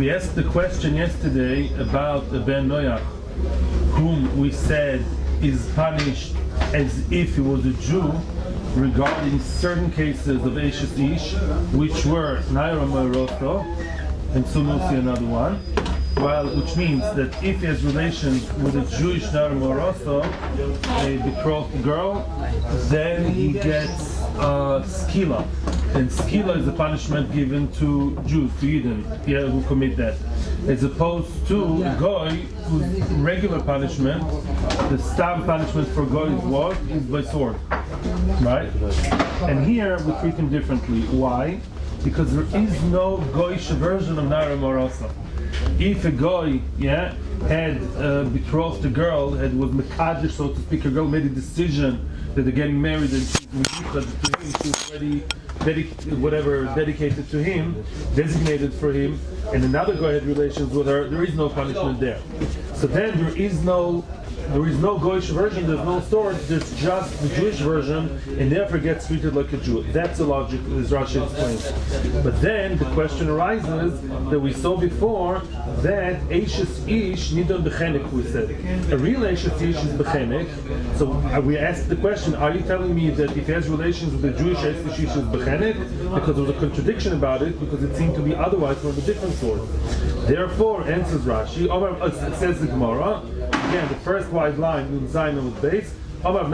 We asked the question yesterday about the Ben Noach, whom we said is punished as if he was a Jew, regarding certain cases of Eshes Ish, which were Naira Moiroto, and soon we'll see another one. Well, which means that if he has relations with a Jewish Naira Moiroto, a betrothed girl, then he gets skila. And skila is a punishment given to Jews, to Eden, who commit that. As opposed to Goy, whose regular punishment, the stam punishment for Goy is by sword. Right? And here we treat him differently. Why? Because there is no Goyish version of Naira Moiroto. If a Goy, had betrothed a girl, was Mekadesh, so to speak, a girl made a decision that they're getting married and she's already dedicated to him, designated for him, and another Goy had relations with her, there is no punishment there. So then there is no Goyish version, there's no sword, there's just the Jewish version, and therefore gets treated like a Jew. That's the logic, as Rashi explains. But then the question arises that we saw before that Eshes Ish Nidon Bechenek, we said. A real Eshes Ish is Bechenek. So we asked the question, are you telling me that if he has relations with a Jewish Eshes Ish is Bechenek? Because there was a contradiction about it, because it seemed to be otherwise from a different source. Therefore, answers Rashi, it says the Gemara, again, the first wide line in Zayin with base. We're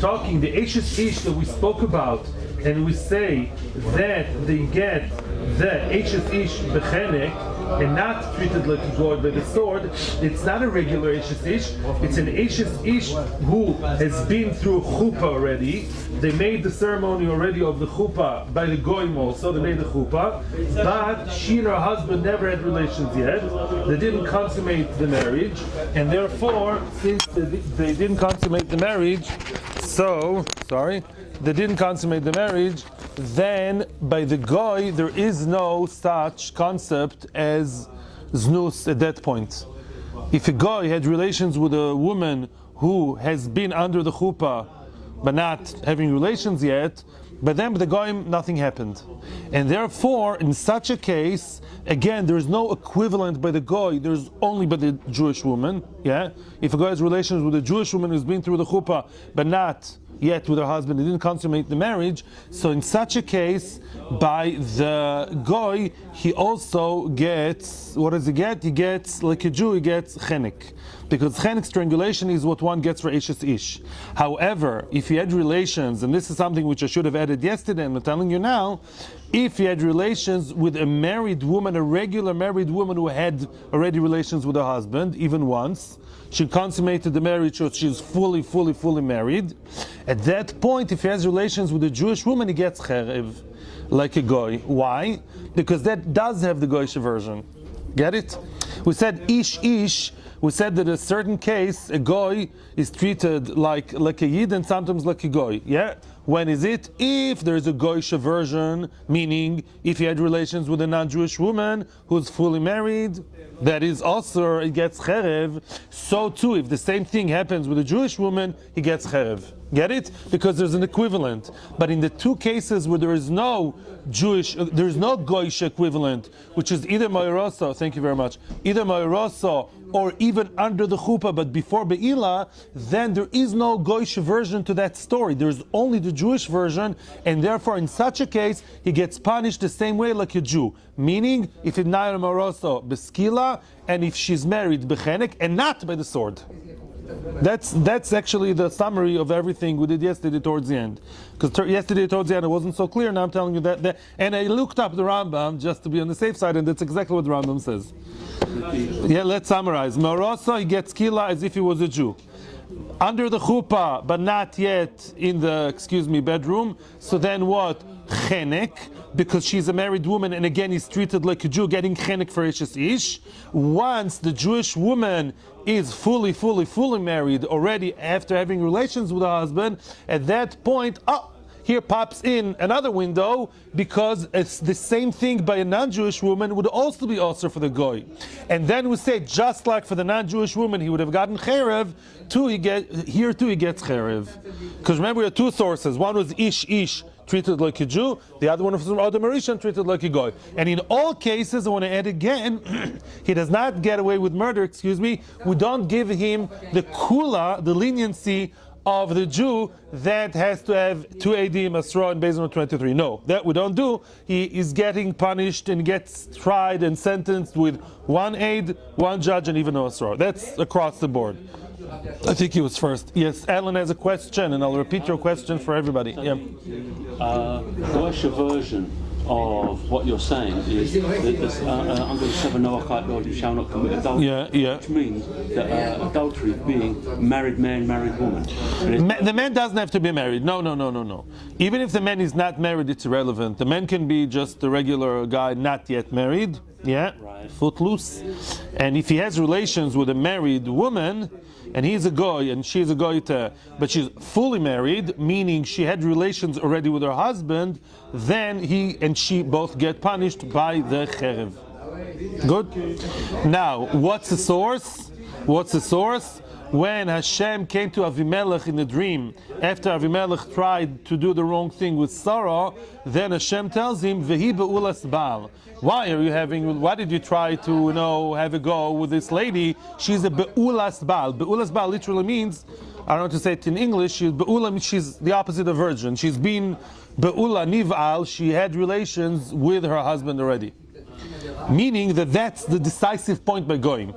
talking the Eshes Ish that we spoke about, and we say that they get the Eshes Ish Bechenek and not treated like a goy by the sword. It's not a regular Eshes Ish. It's an Eshes Ish who has been through chuppah already. They made the ceremony already of the chuppah by the goyim also. They made the chuppah, but she and her husband never had relations yet. They didn't consummate the marriage, and therefore, since they didn't consummate the marriage, they didn't consummate the marriage, then by the goy there is no such concept as znus at that point. If a goy had relations with a woman who has been under the chuppah but not having relations yet, but then with the goyim nothing happened. And therefore, in such a case, again, there is no equivalent by the goy, there's only by the Jewish woman. If a goy has relations with a Jewish woman who's been through the chuppah but not yet with her husband, he didn't consummate the marriage, so in such a case, by the goy, he also gets, what does he get? He gets, like a Jew, he gets chenek. Because chenek strangulation is what one gets for Eshes Ish. However, if he had relations, and this is something which I should have added yesterday, and I'm telling you now, if he had relations with a married woman, a regular married woman who had already relations with her husband, even once, she consummated the marriage, so she's fully married. At that point, if he has relations with a Jewish woman, he gets cherev, like a goy. Why? Because that does have the goyish version. Get it? We said ish. We said that in a certain case, a goy is treated like a yid and sometimes like a goy. When is it? If there is a goyish version, meaning if he had relations with a non-Jewish woman who's fully married, that is also, he gets cherev. So too, if the same thing happens with a Jewish woman, he gets cherev. Get it? Because there's an equivalent. But in the two cases where there is no goyish equivalent, which is either Moiroso, thank you very much, either Moiroso or even under the chuppah but before Be'ilah, then there is no goyish version to that story. There's only the Jewish version, and therefore in such a case, he gets punished the same way like a Jew. Meaning, if it's Naira Moiroso, Beskila, and if she's married, Bechenek, and not by the sword. That's actually the summary of everything we did yesterday towards the end. Because yesterday towards the end it wasn't so clear, now I'm telling you that. And I looked up the Rambam just to be on the safe side, and that's exactly what the Rambam says. Let's summarize. Moiroso, he gets kila as if he was a Jew. Under the chuppah, but not yet in the, bedroom. So then what? Chenek, because she's a married woman, and again he's treated like a Jew, getting chenek for Eshes Ish. Once the Jewish woman is fully married already after having relations with her husband, at that point, here pops in another window, because it's the same thing by a non-Jewish woman would also be also for the goy. And then we say, just like for the non-Jewish woman, he would have gotten cherev, here too he gets cherev. Because remember, we have two sources. One was ish, treated like a Jew. The other one from Adam Rishon treated like a goy. And in all cases, I want to add again, he does not get away with murder. We don't give him the kula, the leniency of the Jew that has to have 2 Eidim Asra and Beis 23. No, that we don't do. He is getting punished and gets tried and sentenced with 1 Eid, 1 judge, and even no Asra. That's across the board. I think he was first. Yes, Alan has a question, and I'll repeat your question for everybody. Yeah. Goyish version of what you're saying is that I'm going to sever Noachite Lord, you shall not commit adultery. Which means that adultery being married man, married woman. The man doesn't have to be married. No. Even if the man is not married, it's irrelevant. The man can be just a regular guy, not yet married. Yeah, right. Footloose. And if he has relations with a married woman, and he's a goy and she's a goyta, but she's fully married, meaning she had relations already with her husband, then he and she both get punished by the cherev. Good? Now, what's the source? When Hashem came to Avimelech in a dream, after Avimelech tried to do the wrong thing with Sarah, then Hashem tells him, Vehi be'ulas Baal. Why did you try to, have a go with this lady? She's a be'ulas Baal. Be'ulas Baal literally means, I don't know how to say it in English, she's the opposite of virgin. She's been be'ula niv'al, she had relations with her husband already. Meaning that's the decisive point by going.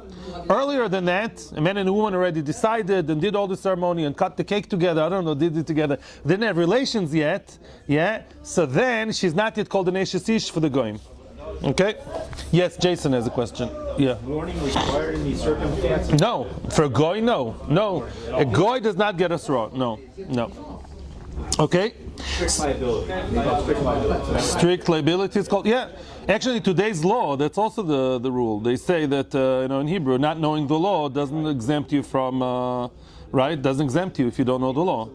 Earlier than that, a man and a woman already decided and did all the ceremony and cut the cake together, did it together. They didn't have relations yet, so then she's not yet called an Eshes Ish for the goyim. Okay? Yes, Jason has a question. Yeah. Warning required in these circumstances? No. For a goy, no. A goy does not get us raw. No. Okay? Strict liability. Strict liability is called, Actually, today's law, that's also the rule. They say that, in Hebrew, not knowing the law doesn't exempt you from, right? Doesn't exempt you if you don't know the law.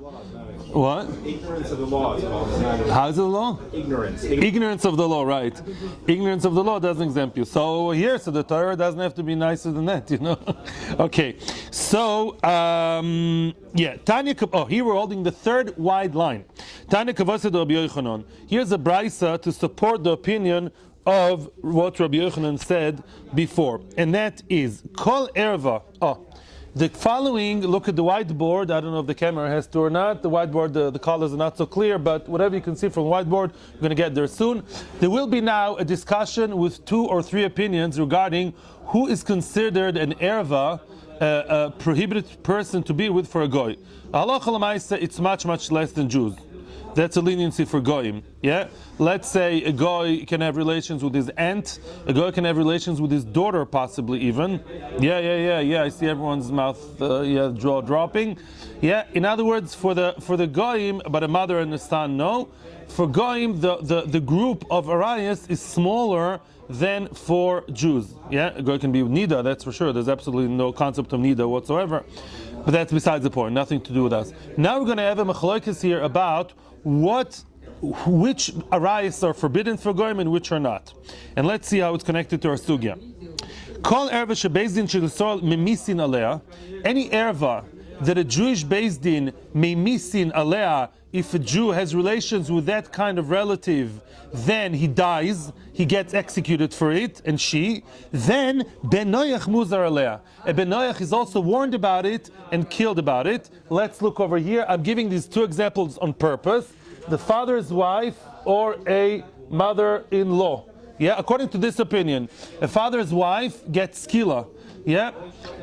What? Ignorance of the law is called. How is it the law? Ignorance of the law, right. Ignorance of the law doesn't exempt you. So the Torah doesn't have to be nicer than that, Okay. So, Tanya, here we're holding the third wide line. Tanya Kavased Rabbi Yochanan. Here's a brisa to support the opinion of what Rabbi Yochanan said before. And that is, Kol Erva. The following, look at the whiteboard. I don't know if the camera has to or not. The whiteboard, the colors are not so clear, but whatever you can see from the whiteboard, we're going to get there soon. There will be now a discussion with 2 or 3 opinions regarding who is considered an erva, a prohibited person to be with for a goy. Halacha l'maaseh, it's much, much less than Jews. That's a leniency for goyim. Let's say a goy can have relations with his aunt. A goy can have relations with his daughter, possibly even. I see everyone's mouth, jaw dropping. In other words, for the goyim, but a mother and a son, no. For goyim, the group of arayas is smaller than for Jews. A goy can be nida, that's for sure. There's absolutely no concept of nida whatsoever. But that's besides the point. Nothing to do with us. Now we're going to have a machlokes here about which arayas are forbidden for goyim and which are not. And let's see how it's connected to our sugya. Kol erva shebeis din shel Yisrael memisin alea. Any erva that a Jewish beis din memisin alea, if a Jew has relations with that kind of relative, then he dies, he gets executed for it, and then Ben Noach muzar alea. A Ben Noach is also warned about it and killed about it. Let's look over here. I'm giving these 2 examples on purpose. The father's wife or a mother-in-law. According to this opinion, a father's wife gets skila.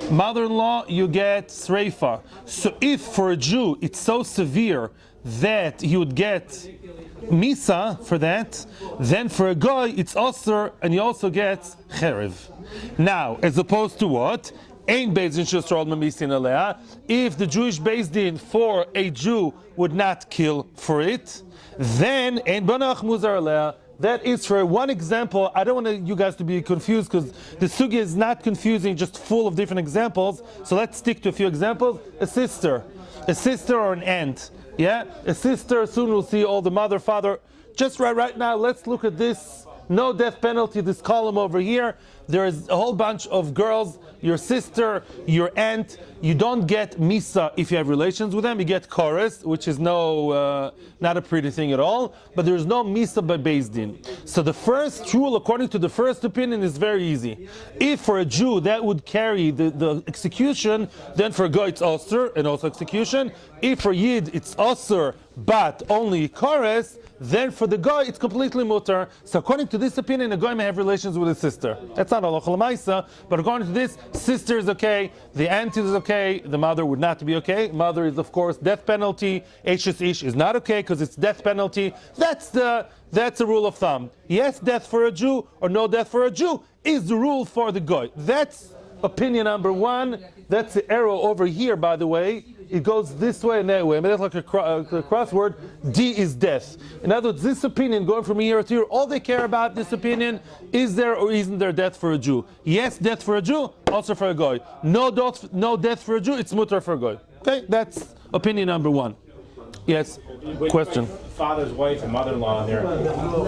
Mother-in-law, you get sreifa. So if for a Jew it's so severe that he would get misa for that, then for a goy it's osur and he also gets cherev. Now, as opposed to what? Ein beis din shel Yisrael memisin alea. If the Jewish beis din for a Jew would not kill for it, then ein banach muzar alea. That is for one example. I don't want you guys to be confused because the sugya is not confusing, just full of different examples. So let's stick to a few examples. A sister or an aunt. A sister, soon we'll see all the mother, father. Just right now, let's look at this. No death penalty, this column over here. there is a whole bunch of girls, your sister, your aunt. You don't get misa if you have relations with them. You get chorus, which is not a pretty thing at all. But there is no misa by Beis Din. So the first rule, according to the first opinion, is very easy. If for a Jew that would carry the execution, then for a guy it's osur and also execution. If for Yid it's osur but only chorus, then for the guy it's completely mutar. So according to this opinion, a guy may have relations with his sister. That's not halacha l'maisa, but according to this, sister is okay, the aunt is okay, the mother would not be okay. Mother is of course death penalty. Eshes ish is not okay because it's death penalty. That's the rule of thumb. Yes, death for a Jew or no death for a Jew is the rule for the guy. That's opinion number one. That's the arrow over here, by the way. It goes this way and that way. I mean, that's like a crossword. D is death. In other words, this opinion going from here to here, all they care about this opinion, is there or isn't there death for a Jew? Yes, death for a Jew, also for a goy. No death for a Jew, it's mutar for a goy. Okay, that's opinion number one. Yes, question. Father's wife and mother-in-law in there.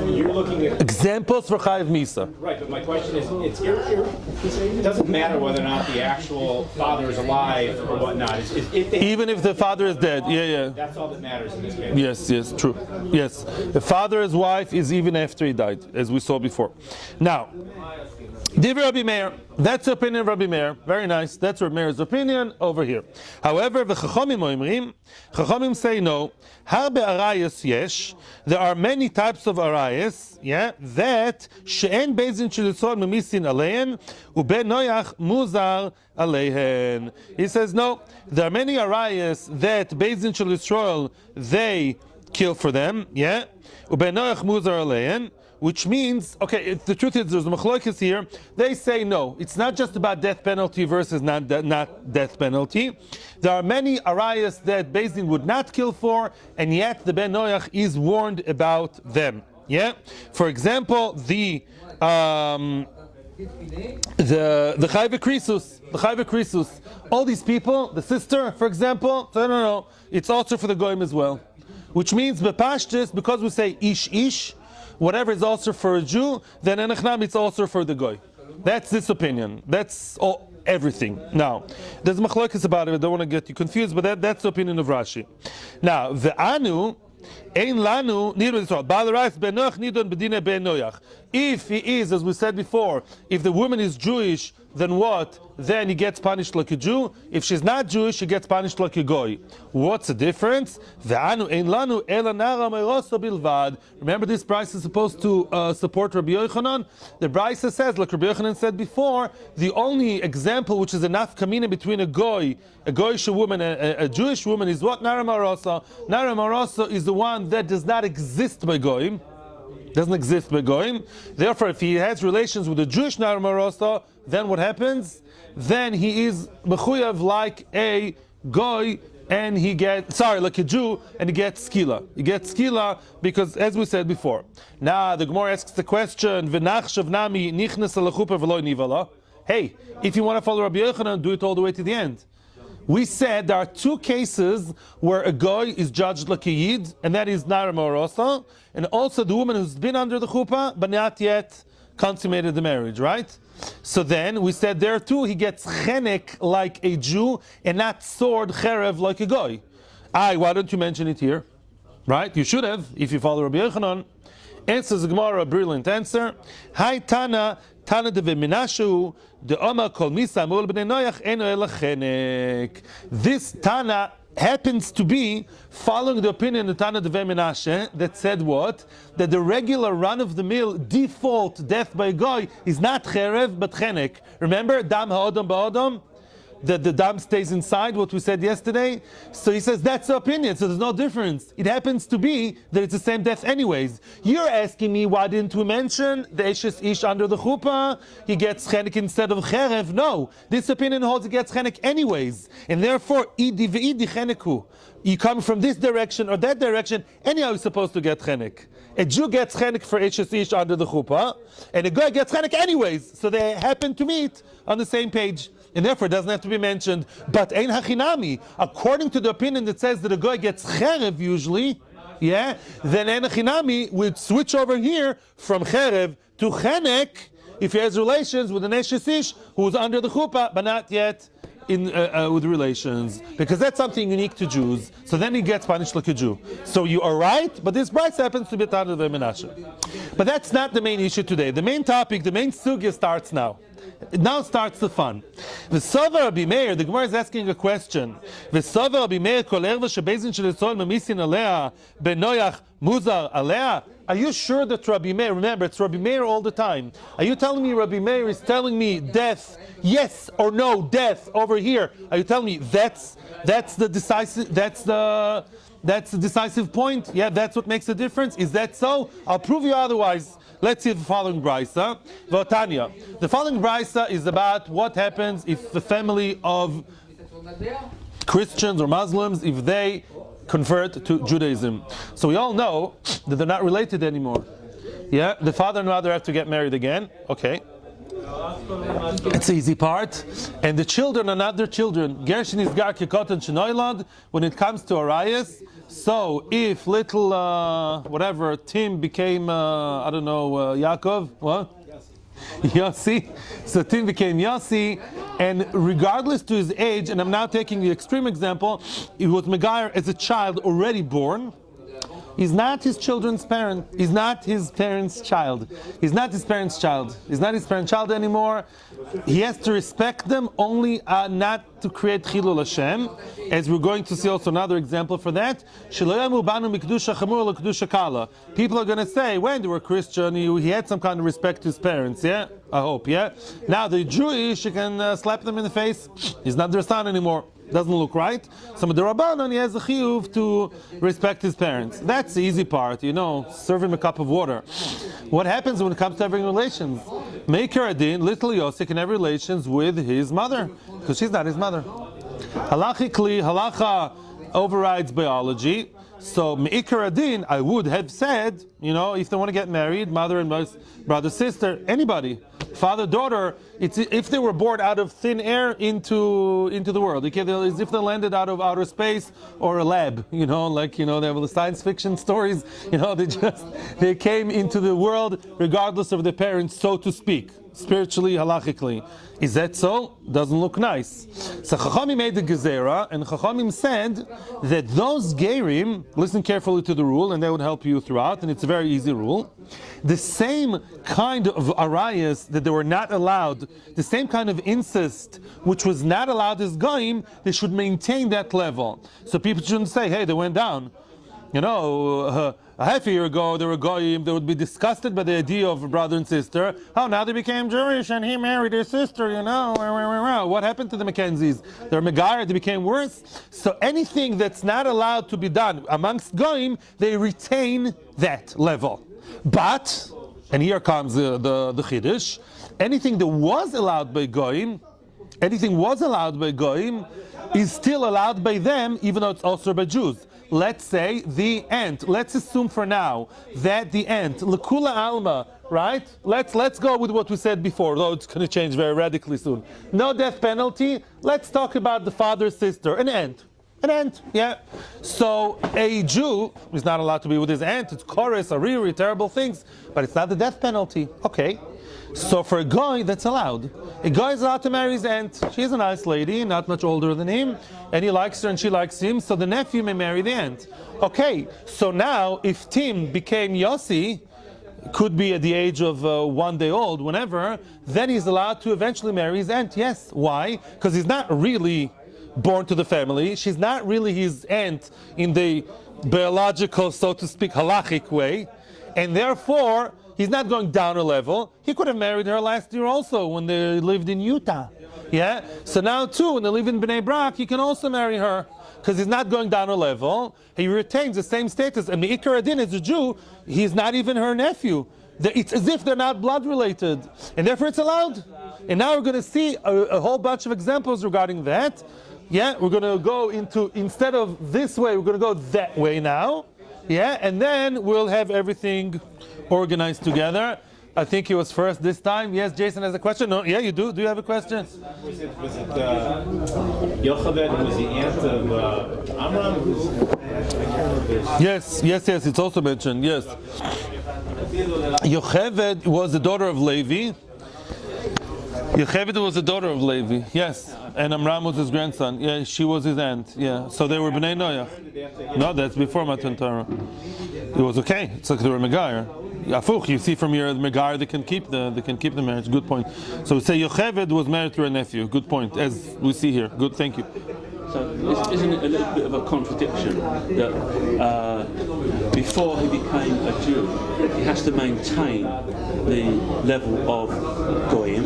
You're looking at examples for chayiv misa. Right, but my question is, it doesn't matter whether or not the actual father is alive or whatnot. Even if the father is dead, yeah. That's all that matters in this case. Yes, true. Yes, the father's wife is even after he died, as we saw before. Now, Divrei Rabbi Meir, that's the opinion of Rabbi Meir. Very nice. That's Rabbi Meir's opinion over here. However, the Chachamim say no. Harbe arayos yesh. There are many types of arayos, that she'en beis din shel Yisrael memisin aleihen uben noyach muzar aleihen. He says no. There are many arayos that beis din shel Yisrael they kill for them, uben noyach muzar aleihen. Which means, okay, the truth is there's a machlokes here. They say no, it's not just about death penalty versus not death penalty. There are many arayos that Beis Din would not kill for, and yet the Ben Noach is warned about them. Yeah, for example, the Chayve Krisus, all these people, the sister, for example, no, it's also for the goyim as well. Which means bepashtus, because we say ish. Whatever is also for a Jew, then enechnam it's also for the goy. That's this opinion. That's all, everything. Now, there's machlokes about it. I don't want to get you confused, but that's the opinion of Rashi. Now, the anu ein lanu nidon Yisrael. Ba'alayis ben Noach nidon bedine ben Noach. If he is, as we said before, if the woman is Jewish, then what? Then he gets punished like a Jew. If she's not Jewish, he gets punished like a goy. What's the difference? Remember, this Brisa is supposed to support Rabbi Yochanan. The Brisa says, like Rabbi Yochanan said before, the only example which is enough kamina between a goyish woman, and a Jewish woman is what? Nara Marasa. Nara Marasa is the one that does not exist by goyim. Doesn't exist by goyim. Therefore, if he has relations with a Jewish Nara Marasa, then what happens? Then he is mechuyav like a goy, and he gets like a Jew, and he gets skila. He gets skila because, as we said before. Now the Gemara asks the question: V'nachshav nami nichnas alachupa v'lo nivala. Hey, if you want to follow Rabbi Yochanan, do it all the way to the end. We said there are two cases where a goy is judged like a yid, and that is nara morosa, and also the woman who's been under the chuppah but not yet consummated the marriage, right? So then we said there too he gets chenek like a Jew and not sword cherev like a goy. Why don't you mention it here? Right? You should have if you follow Rabbi Yochanan. Answers the Gemara a brilliant answer. Hi Tana de Menashu the Oma kol misa mul bnei Noach eno ela chenek. This Tana happens to be following the opinion of Tana de Menashe that said what? That the regular run-of-the-mill default death by goy is not cherev but chenek. Remember, dam ha'odom ba'odom? That the dam stays inside, what we said yesterday. So he says that's the opinion, so there's no difference. It happens to be that it's the same death anyways. You're asking me why didn't we mention the eshes ish under the chuppah, he gets chenek instead of cherev? No, this opinion holds he gets chenek anyways. And therefore, idi ve'idi cheneku. You come from this direction or that direction, anyhow you're supposed to get chenek. A Jew gets chenek for eshes ish under the chuppah, and a guy gets chenek anyways. So they happen to meet on the same page. And therefore it doesn't have to be mentioned. But ein hachinami, according to the opinion that says that a guy gets cherev usually, then ein hachinami would switch over here from cherev to chenek, if he has relations with an Eshes Ish who is under the chuppah, but not yet in with relations, because that's something unique to Jews. So then he gets punished like a Jew. So you are right, but this price happens to be Tana of Menashe. But that's not the main issue today. The main topic, the main sugya starts now. Now starts the fun. V'sover Rabbi Meir, the Gemara is asking a question. V'sover Rabbi Meir kol erva shebezin shel Yisrael memisin alea benoyach muzar alea. Are you sure that Rabbi Meir, remember it's Rabbi Meir all the time, are you telling me Rabbi Meir is telling me death, yes or no, death over here? Are you telling me that's the decisive point? Yeah, that's what makes the difference? Is that so? I'll prove you otherwise. Let's see the following brisa. V'otanya. The following brisa is about what happens if the family of Christians or Muslims, if they convert to Judaism. So we all know that they're not related anymore. Yeah, the father and mother have to get married again. Okay. It's the easy part. And the children are not their children. Gershon is gar kikotan shenoilad when it comes to Arias. So if little whatever Tim became Yaakov, what? Yossi. So Tim became Yossi, and regardless to his age, and I'm now taking the extreme example, he was Megayer as a child already born. He's not his children's parent. He's not his parents' child. He's not his parents' child. He's not his parents' child anymore. He has to respect them, only not to create Chilul Hashem, as we're going to see also another example for that. People are going to say, when they were Christian, he had some kind of respect to his parents, yeah? I hope, yeah? Now the Jewish, you can slap them in the face. He's not their son anymore. Doesn't look right. Some of the Rabbanon, he has a chiyuv to respect his parents. That's the easy part, serve him a cup of water. What happens when it comes to having relations? Meikar Adin, little Yossi can have relations with his mother, because she's not his mother. Halachically, halacha overrides biology. So Meikar Adin, I would have said, if they want to get married, mother and brother, sister, anybody, father, daughter, it's if they were born out of thin air into the world. As if they landed out of outer space or a lab, they have the science fiction stories, they came into the world regardless of their parents, so to speak, spiritually, halachically. Is that so? Doesn't look nice. So Chachamim made the gezerah, and Chachamim said that those gerim, listen carefully to the rule, and that would help you throughout, and it's a very easy rule. The same kind of arayas that they were not allowed, the same kind of incest which was not allowed as goyim, they should maintain that level. So people shouldn't say, hey, they went down. A half a year ago, they were goyim, they would be disgusted by the idea of a brother and sister. Oh, now they became Jewish and he married his sister, What happened to the Mackenzies? They're Megayer, they became worse. So anything that's not allowed to be done amongst goyim, they retain that level. But, and here comes the Chiddush, anything that was allowed by goyim is still allowed by them, even though it's also by Jews. Let's say the ant. Let's assume for now that the ant, Lekula Alma, right? Let's go with what we said before, though it's going to change very radically soon. No death penalty. Let's talk about the father's sister, an ant. An ant, yeah. So a Jew is not allowed to be with his ant. It's chorus, ariri, terrible things, but it's not the death penalty. Okay. So for a guy, that's allowed. A guy is allowed to marry his aunt. She's a nice lady, not much older than him, and he likes her and she likes him, so the nephew may marry the aunt. Okay, so now if Tim became Yossi, could be at the age of 1 day old, whenever, then he's allowed to eventually marry his aunt. Yes. Why? Because he's not really born to the family. She's not really his aunt in the biological, so to speak, halachic way, and therefore he's not going down a level. He could have married her last year also when they lived in Utah. Yeah? So now too, when they live in Bnei Brak, he can also marry her. Because he's not going down a level. He retains the same status. And Meikar Adin, as a Jew, he's not even her nephew. It's as if they're not blood related. And therefore it's allowed. And now we're going to see a whole bunch of examples regarding that. Yeah? We're going to go into, instead of this way, we're going to go that way now. Yeah? And then we'll have everything organized together. I think he was first this time. Yes, Jason has a question. No, yeah, you do. Do you have a question? Was it Yocheved was the aunt of Amram? Yes. It's also mentioned. Yes, Yocheved was the daughter of Levi, Yocheved was the daughter of Levi, yes, and Amram was his grandson. Yeah, she was his aunt. Yeah, so they were Bnei Noach. No, that's before Matan Torah. It was okay. It's like they were Megayer. Afuch, you see from here, the Megayer they can keep the marriage. Good point. So we say Yocheved was married to her nephew. Good point, as we see here. Good, thank you. So isn't it a little bit of a contradiction that before he became a Jew, he has to maintain the level of Goyim,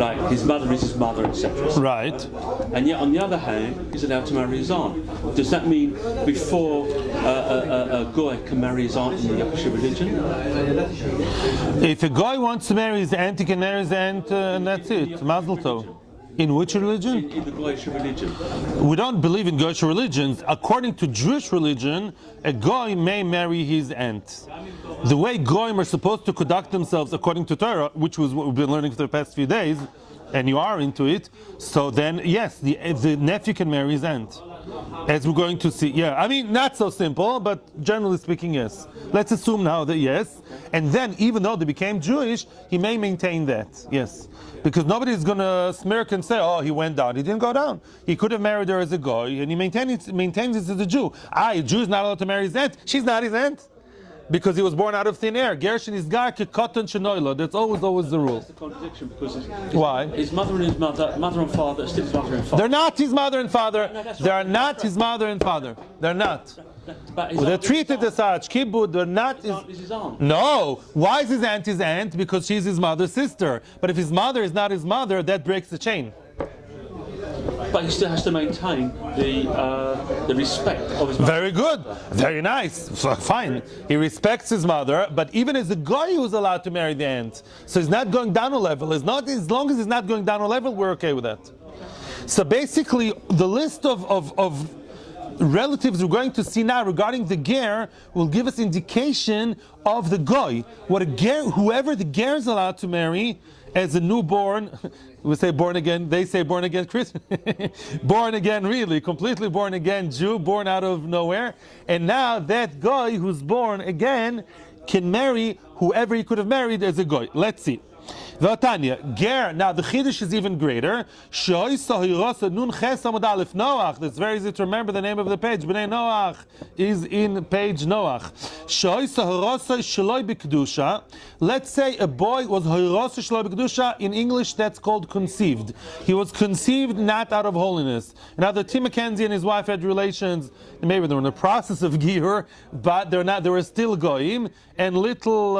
like his mother is his mother, etc. Right. And yet on the other hand, he's allowed to marry his aunt. Does that mean before a Goy can marry his aunt in the Yiddish religion? If a guy wants to marry his aunt, he can marry his aunt, and that's it. Mazel tov. In which religion? In the Goyish religion. We don't believe in Goyish religions. According to Jewish religion, a Goy may marry his aunt. The way Goyim are supposed to conduct themselves according to Torah, which was what we've been learning for the past few days, and you are into it, so then yes, the nephew can marry his aunt. As we're going to see, yeah. I mean, not so simple, but generally speaking, yes. Let's assume now that yes. And then, even though they became Jewish, he may maintain that, yes. Because nobody's going to smirk and say, oh, he went down. He didn't go down. He could have married her as a goy, and he maintains it as a Jew. A Jew is not allowed to marry his aunt. She's not his aunt. Because he was born out of thin air. Gershon is gar kikoton shenoilo. That's always the rule. That's the contradiction because why? His mother and his mother and father are still his mother and father. They're not his mother and father. No, they are not his mother and father. They're not. But They're treated as such. Kibbud, they're not his aunt is his aunt. No. Why is his aunt his aunt? Because she's his mother's sister. But if his mother is not his mother, that breaks the chain. But he still has to maintain the respect of his mother. Very good. Very nice. So, fine. He respects his mother, but even as a guy who's allowed to marry the aunt. So he's not going down a level. As long as he's not going down a level, we're okay with that. So basically, the list of relatives we're going to see now regarding the ger will give us indication of the goy. What a ger, whoever the ger is allowed to marry as a newborn, we say born again, they say born again Christian, born again really, completely born again Jew, born out of nowhere, and now that guy who's born again can marry whoever he could have married as a goy. Let's see. V'atanya, ger, now the chiddush is even greater. Noach. That's very easy to remember the name of the page. Bnei Noach is in page Noach. Let's say a boy was hoyrosa shloi b'kedusha. In English, that's called conceived. He was conceived not out of holiness. Now, the Tim McKenzie and his wife had relations. Maybe they were in the process of gihur, but they're not. They were still goyim. And little,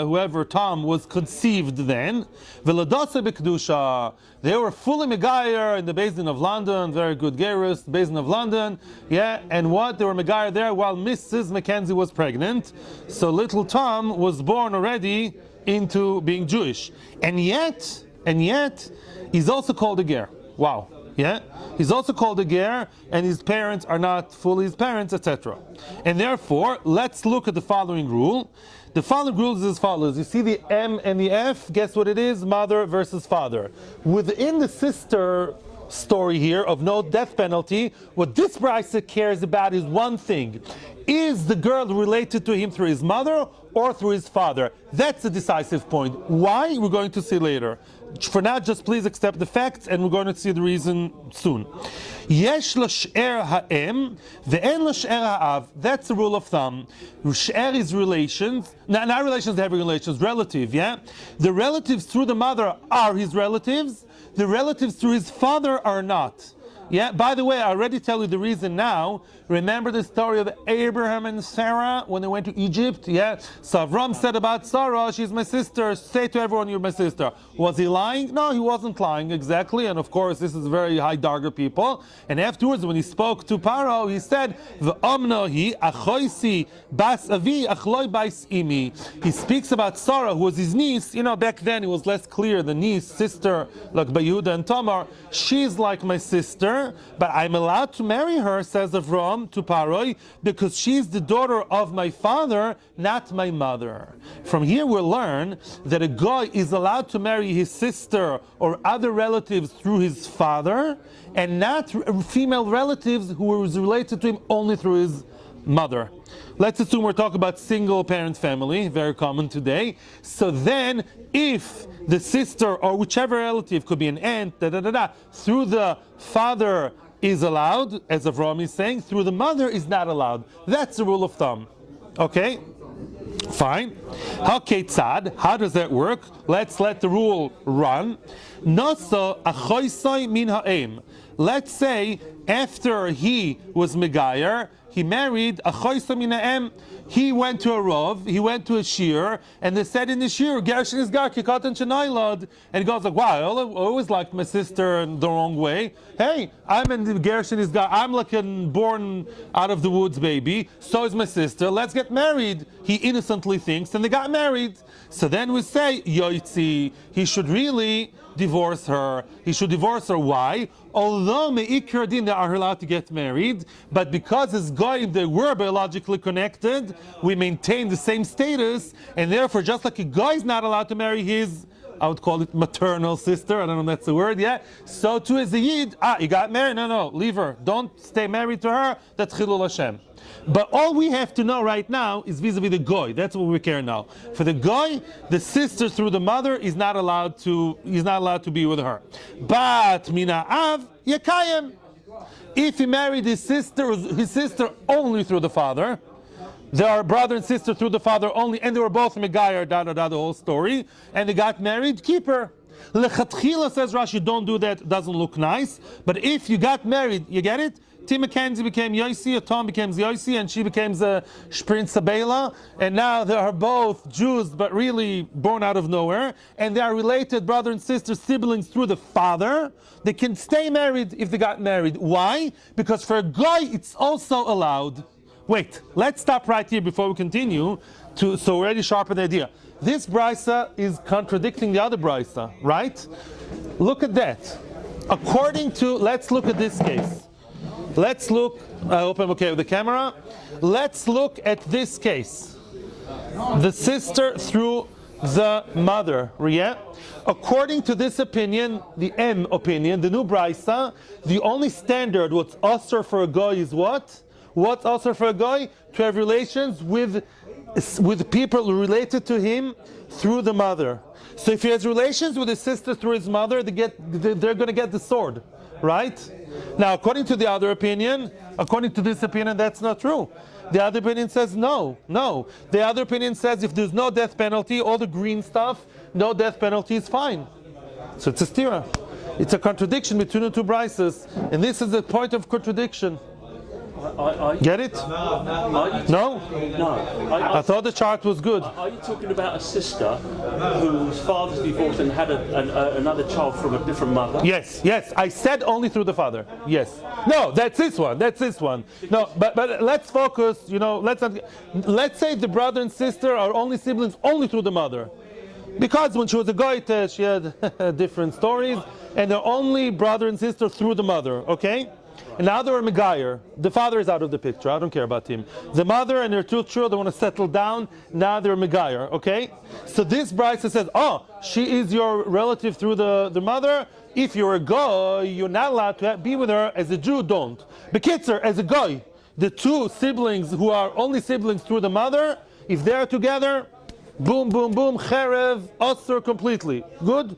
whoever Tom was conceived then. Veladasa b'kedusha. They were fully megayer in the Basin of London. Very good gerus, Basin of London. Yeah, and what? They were megayer there while Mrs. Mackenzie was pregnant. So little Tom was born already into being Jewish. And yet, he's also called a ger. Wow. Yeah, he's also called a ger, and his parents are not fully his parents, etc. And therefore, let's look at the following rule. The following rule is as follows. You see the M and the F, guess what it is? Mother versus father. Within the sister story here of no death penalty, what this brisa cares about is one thing. Is the girl related to him through his mother or through his father? That's the decisive point. Why? We're going to see later. For now, just please accept the facts, and we're going to see the reason soon. Yesh l'sher ha'em ve'en l'sher ha'av. That's the rule of thumb. Sher is relations, not relations, having relations, relative, yeah? The relatives through the mother are his relatives. The relatives through his father are not. Yeah, by the way, I already tell you the reason now. Remember the story of Abraham and Sarah when they went to Egypt? Yeah. So Avram said about Sarah, she's my sister. Say to everyone, you're my sister. Was he lying? No, he wasn't lying, exactly. And of course, this is very high darga people. And afterwards, when he spoke to Paro, he said, V'omnohi achoisi bas avi achloi bais imi. He speaks about Sarah, who was his niece. You know, back then it was less clear. The niece, sister, like Yehuda and Tamar, she's like my sister, but I'm allowed to marry her, says Avram to Paroi, because she's the daughter of my father, not my mother. From here we'll learn that a guy is allowed to marry his sister or other relatives through his father, and not female relatives who was related to him only through his mother. Let's assume we're talking about single parent family, very common today. So then, if the sister or whichever relative, could be an aunt, through the father is allowed, as Avraham is saying, through the mother is not allowed. That's the rule of thumb. Okay? Fine. Haketzad, how does that work? Let's let the rule run. Nasa achoisai min ha'em. Let's say after he was Megayer, he married a choisai min ha'em. He went to a rov, he went to a shir, and they said in the shir, Gershon is gar kikatan shenaylad. And he goes like, wow, I always liked my sister in the wrong way. Hey, I'm in Gershon is gar, I'm like a born out of the woods baby, so is my sister, let's get married. He innocently thinks, and they got married. So then we say, Yoitzi, he should really divorce her. He should divorce her. Why? Although me'ikar din, they are allowed to get married, but because as goyim they were biologically connected, we maintain the same status, and therefore just like a guy is not allowed to marry his, I would call it maternal sister, I don't know if that's the word, yeah? So too is the Yid, he got married, no, leave her. Don't stay married to her, that's Chilul Hashem. But all we have to know right now is vis-a-vis the goy. That's what we care now. For the goy, the sister through the mother is not allowed to be with her. But mina av yakayim. If he married his sister only through the father, they are brother and sister through the father only, and they were both megayer, the whole story, and they got married, keep her. Lechatchila, says Rashi, don't do that, doesn't look nice. But if you got married, you get it? Tim Mackenzie became Yossi, Tom becomes Yossi, and she becomes a Shprin Sabela, and now they are both Jews, but really born out of nowhere, and they are related brother and sister, siblings through the father. They can stay married if they got married. Why? Because for a guy, it's also allowed. Wait, let's stop right here before we continue, so we already sharpen the idea. This brisa is contradicting the other brisa, right? Look at that. Let's look at this case. Let's look, I hope I'm okay with the camera. Let's look at this case. The sister through the mother, yeah? According to this opinion, the M opinion, the new brisa, the only standard what's usher for a goy is what? What's usher for a goy? To have relations with people related to him through the mother. So if he has relations with his sister through his mother, they're going to get the sword, right? Now, according to the other opinion, according to this opinion, that's not true. The other opinion says no. The other opinion says if there's no death penalty, all the green stuff, no death penalty is fine. So it's a stira. It's a contradiction between the two brises, and this is the point of contradiction. Get it? No? I thought the chart was good. Are you talking about a sister whose father's divorced and had another child from a different mother? Yes. I said only through the father. Yes. No, that's this one. No, but let's focus, let's say the brother and sister are only siblings only through the mother. Because when she was a goyte, she had different stories, and they're only brother and sister through the mother, okay? And now they're a Megayer. The father is out of the picture. I don't care about him. The mother and their two children want to settle down. Now they're Megayer. Okay? So this brisa says, she is your relative through the mother. If you're a goy, you're not allowed to be with her. As a Jew, don't. Bekitzer, as a goy, the two siblings who are only siblings through the mother, if they're together, boom, boom, boom, cherev, osur completely. Good?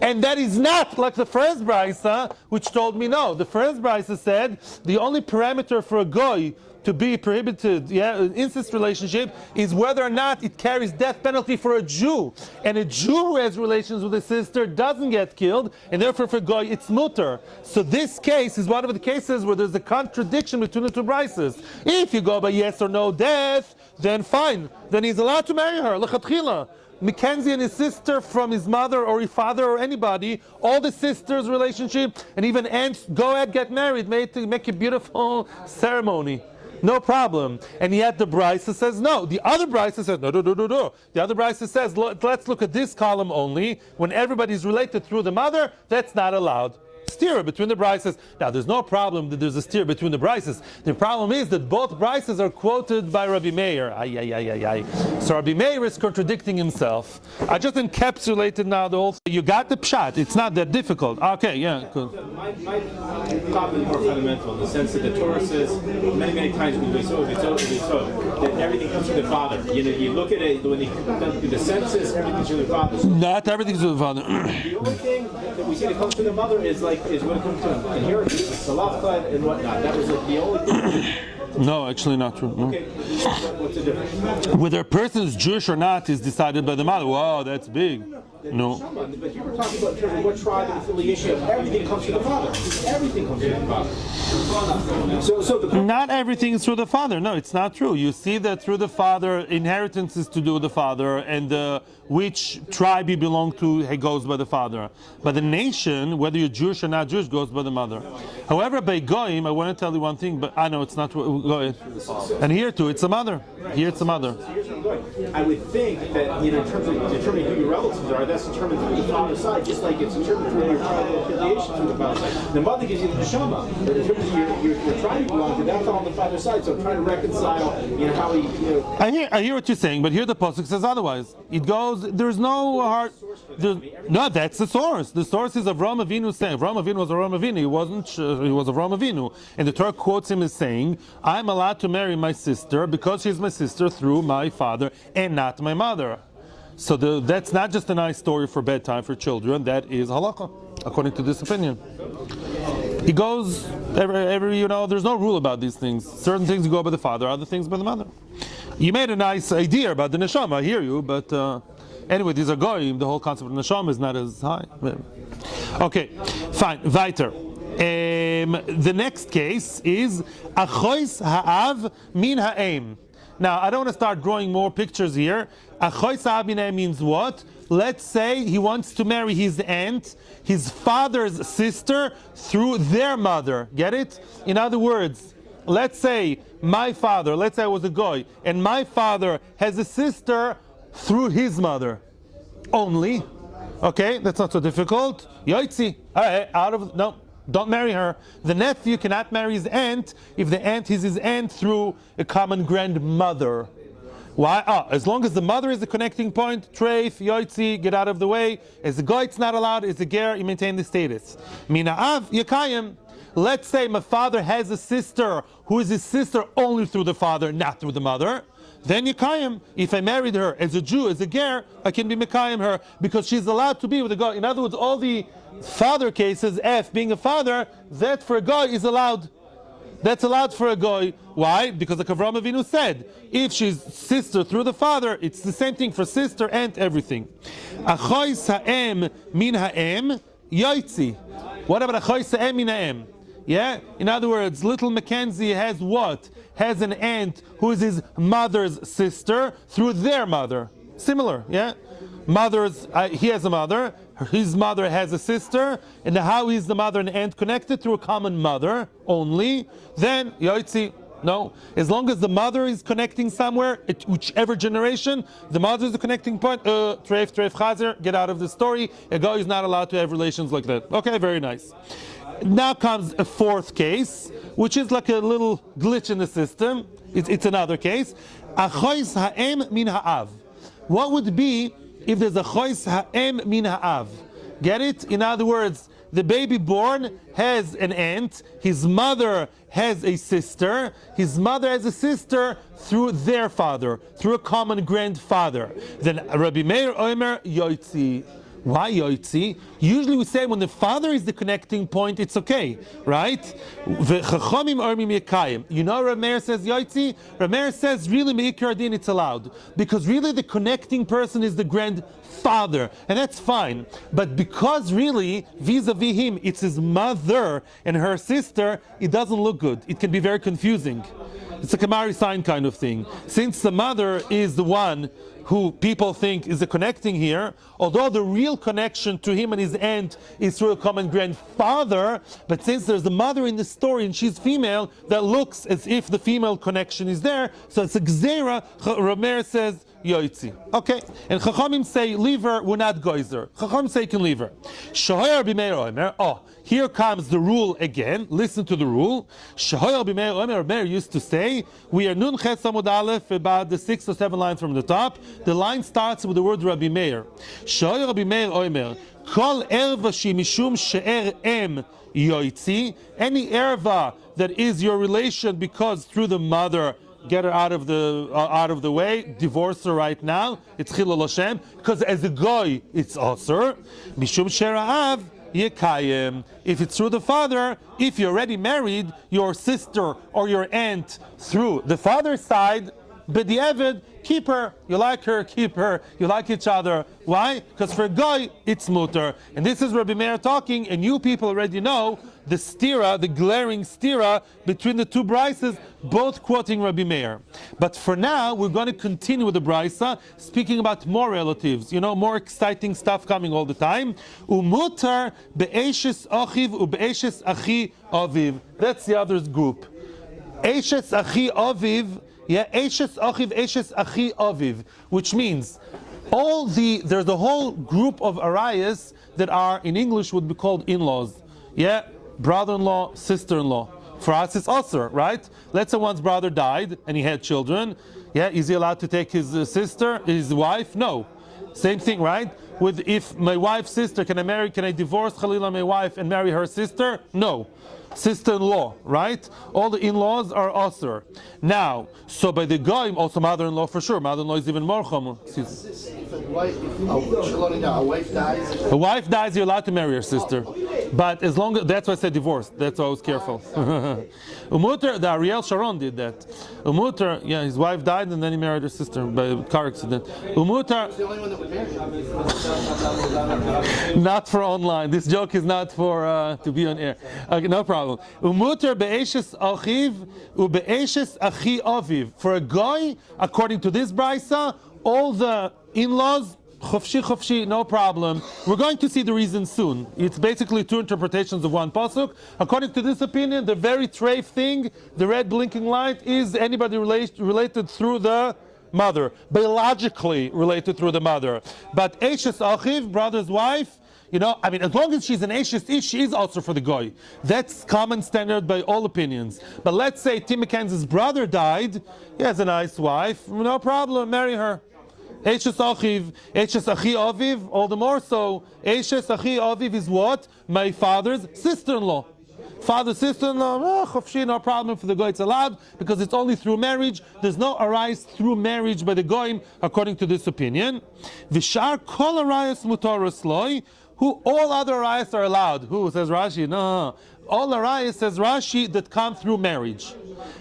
And that is not like the first brisa, which told me no. The first brisa said the only parameter for a goy to be prohibited, an incest relationship, is whether or not it carries death penalty for a Jew. And a Jew who has relations with a sister doesn't get killed, and therefore for goy it's mutter. So this case is one of the cases where there's a contradiction between the two brises. If you go by yes or no death, then fine. Then he's allowed to marry her. L'chatchila. Mackenzie and his sister from his mother or his father or anybody, all the sisters' relationship, and even aunts, go ahead, get married, make a beautiful ceremony. No problem. And yet the brisa says no. The other brisa says no. The other brisa says, let's look at this column only. When everybody's related through the mother, that's not allowed. Steer between the brises. Now, there's no problem that there's a steer between the brises. The problem is that both brises are quoted by Rabbi Meir. So Rabbi Meir is contradicting himself. I just encapsulated now the whole thing. You got the pshat. It's not that difficult. Okay, yeah, cool. My problem is more fundamental in the sense that the Torah says many times when we saw that everything comes from the Father. You look at it when the census, everything's from the Father. So not everything's from the Father. the only thing that we see that comes from the mother is when it comes to inheritance, salafka and whatnot. That was the only thing. No, actually not true. No. Okay, what's the difference? Whether a person is Jewish or not is decided by the mother. Wow, that's big. No. But you were talking about in terms of what tribe and affiliation. Everything comes from the Father. Everything comes from the Father. So not everything is through the father. No, it's not true. You see that through the father, inheritance is to do with the father, and which tribe you belong to goes by the father. But the nation, whether you're Jewish or not Jewish, goes by the mother. However, by Goyim, I want to tell you one thing, but I know it's not. Go ahead. And here too, it's a mother. Here it's a mother. Here's where I'm going. I would think that in terms of determining who your relatives are, that's determined through the father's side, just like it's determined through your tribal affiliation through the father's side. The mother gives you the neshama, but in terms of your tribe you belong to, that's all on the father's side. So I'm trying to reconcile, how he, I hear what you're saying, but here the pasuk says otherwise. It goes. There's no heart. No, that's the source. The source is Avraham Avinu saying. Avraham Avinu was Avraham Avinu. He wasn't. He was Avraham Avinu, and the Torah quotes him as saying, "I'm allowed to marry my sister because she's my sister through my father and not my mother." So that's not just a nice story for bedtime for children. That is halakha, according to this opinion. He goes every there's no rule about these things. Certain things go by the father, other things by the mother. You made a nice idea about the neshama, I hear you, but anyway, these are goyim. The whole concept of neshama is not as high. Okay, fine. Weiter. The next case is achois ha'av min ha'em. Now, I don't want to start drawing more pictures here. Achois ha'av min ha'em means what? Let's say he wants to marry his aunt, his father's sister, through their mother. Get it? In other words, let's say my father, let's say I was a goy, and my father has a sister through his mother only. Okay, that's not so difficult. Yoitzi. All right, no, don't marry her. The nephew cannot marry his aunt if the aunt is his aunt through a common grandmother. Why? As long as the mother is the connecting point, treif, yoitzi, get out of the way. As a goy, it's not allowed. As a ger, you maintain the status. Mina av, yakayim. Let's say my father has a sister who is his sister only through the father, not through the mother. Then Yekayim, if I married her as a Jew, as a ger, I can be Mekayim her because she's allowed to be with a guy. In other words, all the father cases, F being a father, that for a guy is allowed. That's allowed for a guy. Why? Because like Avraham Avinu said, if she's sister through the father, it's the same thing for sister and everything. Achois ha'em min ha'em yoitzi. What about achois ha'em min ha'em? Yeah? In other words, little Mackenzie has what? Has an aunt who is his mother's sister through their mother. Similar, yeah? He has a mother, his mother has a sister, and how is the mother and aunt connected? Through a common mother only. Then, yoitzi, no. As long as the mother is connecting somewhere, whichever generation, the mother is the connecting point, treif chazer, get out of the story. A guy is not allowed to have relations like that. Okay, very nice. Now comes a fourth case, which is like a little glitch in the system. It's another case. Achois ha'em min ha'av. What would be if there's a chois ha'em min ha'av? Get it? In other words, the baby born has an aunt, his mother has a sister, his mother has a sister through their father, through a common grandfather. Then Rabbi Meir Omer yoitzi. Why yoitzi? Usually we say when the father is the connecting point, it's okay, right? You know Rameir says yoitzi? Rameir says really meikar din it's allowed. Because really the connecting person is the grandfather, and that's fine. But because really, vis-a-vis him, it's his mother and her sister, it doesn't look good. It can be very confusing. It's a Kamari sign kind of thing. Since the mother is the one who people think is the connecting here, although the real connection to him and his aunt is through a common grandfather, but since there's a mother in the story and she's female, that looks as if the female connection is there, so it's a gzera. Rameir says yoitzi. Okay, and Chachamim say leave her, we're not goizer. Chachamim say you can leave her. Shahoyer b'meir omer. Oh, here comes the rule again. Listen to the rule. Shahoyer b'meir omer. Meir used to say, we are nun ches amud aleph, about the 6 or 7 lines from the top. The line starts with the word Rabbi Meir. Shahoyer b'meir omer. Kol erva shi mishum she'er em yoitzi. Any erva that is your relation because through the mother, get her out of the way, divorce her right now. It's chilul Hashem, because as a goy, it's aser. Mishum shera'av yekayim. If it's through the father, if you're already married, your sister or your aunt through the father's side, b'di'evid, keep her. You like her, keep her. You like each other. Why? Because for a guy, it's mutter. And this is Rabbi Meir talking, and you people already know the stira, the glaring stira between the two brises, both quoting Rabbi Meir. But for now, we're going to continue with the brisa, speaking about more relatives. You know, more exciting stuff coming all the time. Umutar be'eshes achiv u'be'eshes achi aviv. That's the other group. Eshes achi aviv. Yeah, Eshes Achiv, Eshes Achi Aviv, which means there's a whole group of arayas that are in English would be called in-laws. Yeah, brother-in-law, sister-in-law. For us, it's aser, right? Let's say one's brother died and he had children. Yeah, is he allowed to take his sister, his wife? No. Same thing, right? With if my wife's sister, can I divorce Khalila, my wife, and marry her sister? No. Sister-in-law, right? All the in-laws are aser. Now, so by the goyim, also mother-in-law for sure. Mother-in-law is even more chum. If a wife dies, a wife dies, you're allowed to marry her sister. But as long as, that's why I said divorce. That's why I was careful. Umuter, the Ariel Sharon did that. Umuter, yeah, his wife died and then he married her sister by a car accident. Umuter, the only one that would marry. not for online. This joke is not for to be on air. Okay, no problem. Umuter be'eshes achiv u'be'eshes achi aviv. For a guy, according to this brisa, all the in-laws, chofshi, no problem. We're going to see the reason soon. It's basically two interpretations of one pasuk. According to this opinion, the very treif thing, the red blinking light, is anybody related through the mother, biologically related through the mother. But Eshes Achiv, brother's wife, you know, I mean, as long as she's an Eshes Ish, she is also for the goy. That's common standard by all opinions. But let's say Tim McKenzie's brother died, he has a nice wife, no problem, marry her. Eshes Achiv, Eshes Achi Aviv, all the more so. Eshes Achi Aviv is what? My father's sister-in-law. Father, sister-in-law, chofshi, no problem for the goy, it's allowed, because it's only through marriage. There's no arise through marriage by the goyim, according to this opinion. Vishar kol arayas mutaros loy, who all other arayas are allowed. Who, says Rashi? No. All arayas, says Rashi, that come through marriage.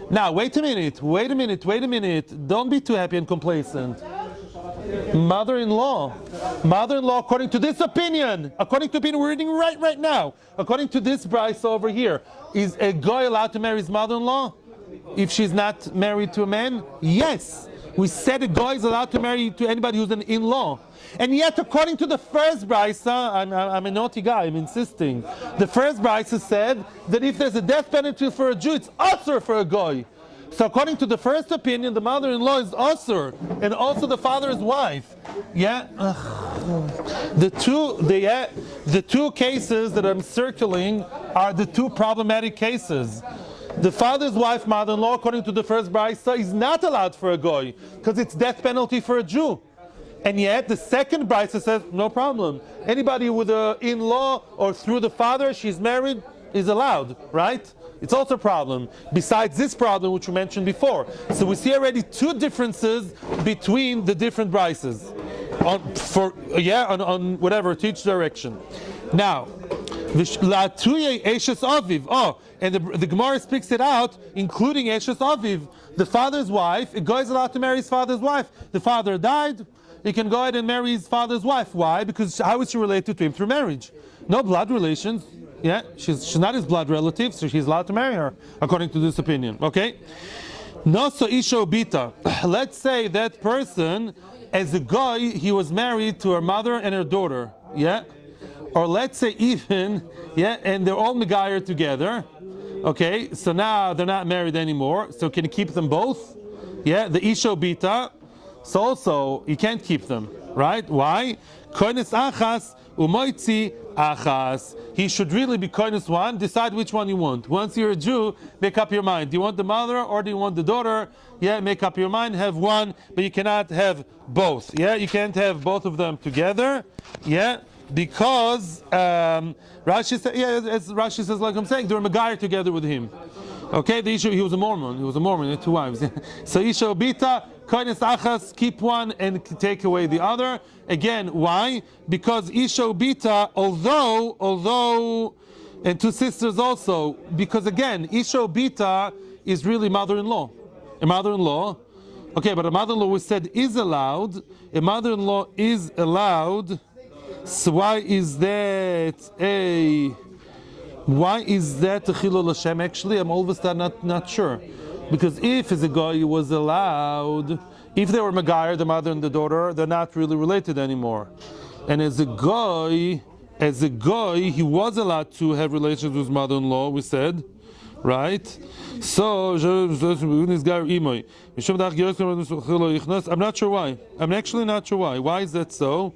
Now, wait a minute. Don't be too happy and complacent. Mother-in-law, according to this opinion, we're reading right now, according to this brisa over here, is a guy allowed to marry his mother-in-law if she's not married to a man? Yes. We said a guy is allowed to marry to anybody who's an in-law. And yet, according to the first brisa, I'm a naughty guy, I'm insisting. The first brisa said that if there's a death penalty for a Jew, it's aser for a guy. So according to the first opinion, the mother-in-law is aser, and also the father's wife. Yeah, the two cases that I'm circling are the two problematic cases. The father's wife, mother-in-law, according to the first brisa, is not allowed for a goy because it's death penalty for a Jew. And yet the second brisa says no problem. Anybody with an in-law or through the father, she's married, is allowed, right? It's also a problem, besides this problem which we mentioned before. So we see already two differences between the different brises, on whatever, to each direction. Now, La'atuye Eshes Aviv. Oh, and the Gemara speaks it out, including Eshes Aviv, the father's wife. A guy is allowed to marry his father's wife. The father died, he can go ahead and marry his father's wife. Why? Because how is she related to him? Through marriage. No blood relations. Yeah, she's not his blood relative, so she's allowed to marry her, according to this opinion. Okay? No, so isha bita. Let's say that person, as a guy, he was married to her mother and her daughter. Yeah? Or let's say even, yeah, and they're all megayer together. Okay, so now they're not married anymore. So can you keep them both? Yeah, the isha bita. so also you can't keep them, right? Why? Koines achas umoitzi achas. He should really be koines one. Decide which one you want. Once you're a Jew, make up your mind. Do you want the mother or do you want the daughter? Yeah, make up your mind. Have one, but you cannot have both. Yeah, you can't have both of them together. Yeah, because Rashi says, yeah, as Rashi says, like I'm saying, they're Megayer together with him. Okay, the issue, he was a Mormon. He had 2 wives. So Isha Obita, Koines Achas, keep one and take away the other. Again, why? Because Isha Obita, although, and 2 sisters also, because again, Isha Obita is really mother-in-law. A mother-in-law. Okay, but a mother-in-law we said is allowed. A mother-in-law is allowed. So why is that a Chilul Hashem? Actually, I'm all of a sudden not sure. Because if as a guy was allowed, if they were Megayer, the mother and the daughter, they're not really related anymore. And as a guy, he was allowed to have relations with his mother-in-law, we said. Right? So, I'm not sure why. I'm actually not sure why. Why is that so?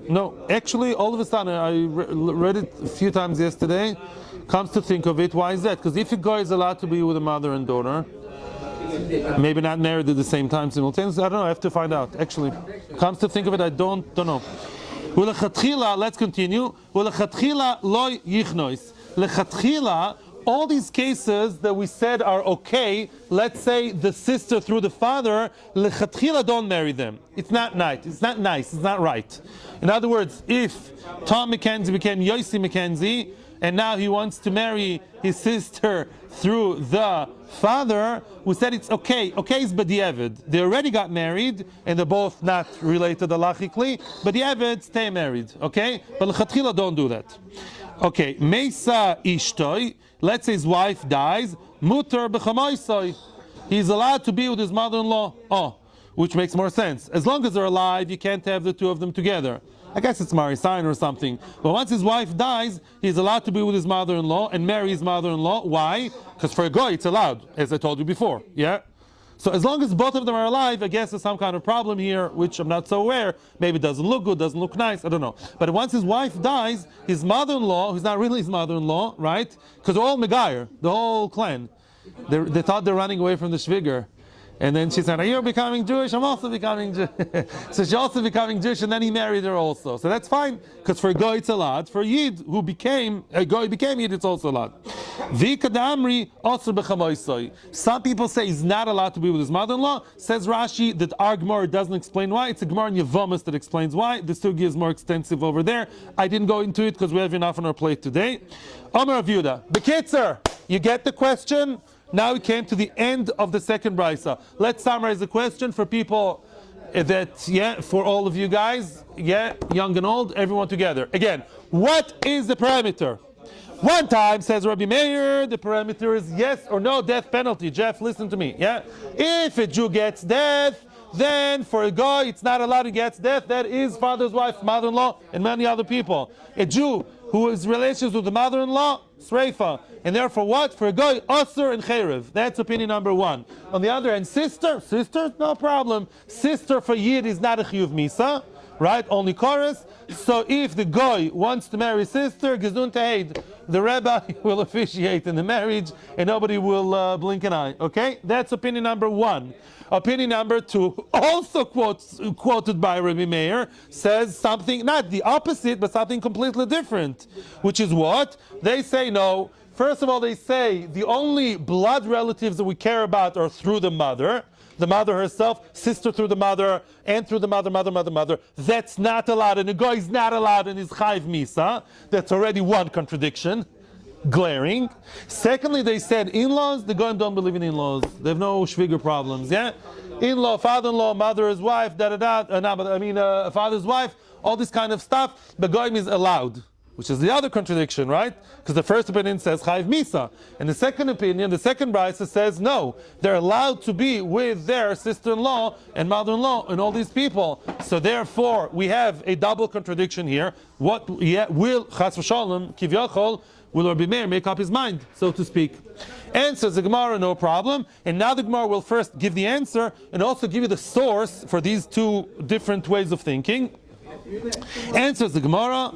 No, actually, all of a sudden, I read it a few times yesterday. Comes to think of it, why is that? Because if a guy is allowed to be with a mother and daughter, maybe not married at the same time simultaneously, I don't know, I have to find out. Actually, comes to think of it, I don't know. Let's continue. All these cases that we said are okay, let's say the sister through the father, lechatchila, don't marry them. It's not nice, it's not right. In other words, if Tom McKenzie became Yossi McKenzie, and now he wants to marry his sister through the father, we said it's okay. Okay is b'di'evid. They already got married, and they're both not related halachically, but b'di'evid, stay married, okay? But lechatchila, don't do that. Okay, Meisa Ishtoi, let's say his wife dies, Mutar b'chamoisoi. He's allowed to be with his mother-in-law. Oh, which makes more sense. As long as they're alive, you can't have the two of them together. I guess it's Marisain or something. But once his wife dies, he's allowed to be with his mother-in-law and marry his mother-in-law. Why? Because for a guy, it's allowed, as I told you before. Yeah? So as long as both of them are alive, I guess there's some kind of problem here, which I'm not so aware. Maybe it doesn't look good, doesn't look nice, I don't know. But once his wife dies, his mother-in-law, who's not really his mother-in-law, right? Because they're all Megayer, the whole clan. They thought they're running away from the Shviger. And then she said, you're becoming Jewish, I'm also becoming Jewish. So she's also becoming Jewish, and then he married her also. So that's fine, because for a Goy it's allowed. For a Yid who became Yid, it's also allowed. Some people say he's not allowed to be with his mother-in-law. Says Rashi that our Gemara doesn't explain why. It's a Gemara in Yevamos that explains why. The Sugi is more extensive over there. I didn't go into it because we have enough on our plate today. Omer Rav Yehuda, Bekitzer, you get the question? Now we came to the end of the second brisa. Let's summarize the question for people for all of you guys, young and old, everyone together. Again, what is the parameter? One time, says Rabbi Meir, the parameter is yes or no death penalty. Jeff, listen to me. If a Jew gets death, then for a guy, it's not allowed to get death. That is father's wife, mother-in-law, and many other people. A Jew who is relations with the mother-in-law, Sreifa. And therefore what? For a guy, Asur and Cherev. That's opinion number one. On the other hand, sister, no problem. Sister for Yid is not a Chiyuv Misa, right? Only chorus. So if the guy wants to marry sister, Gesund Heid, the rabbi will officiate in the marriage and nobody will blink an eye. Okay? That's opinion number one. Opinion number two, also quoted by Rabbi Meir, says something, not the opposite, but something completely different. Which is what? They say no. First of all, they say the only blood relatives that we care about are through the mother herself, sister through the mother, and through the mother. That's not allowed, and a guy is not allowed in his Chayv Misa. That's already one contradiction. Glaring. Secondly, they said in-laws, the Goyim don't believe in in-laws. They have no Shviger problems, In-law, father-in-law, mother's wife, father's wife, all this kind of stuff, the Goyim is allowed. Which is the other contradiction, right? Because the first opinion says Chayv Misa. And the second opinion, the second brisa says no. They're allowed to be with their sister-in-law and mother-in-law and all these people. So therefore, we have a double contradiction here. What will, Chas v'shalom, Kivyachol, will Rabbi Meir make up his mind, so to speak? Answers the Gemara, no problem. And now the Gemara will first give the answer and also give you the source for these two different ways of thinking. Answers the Gemara.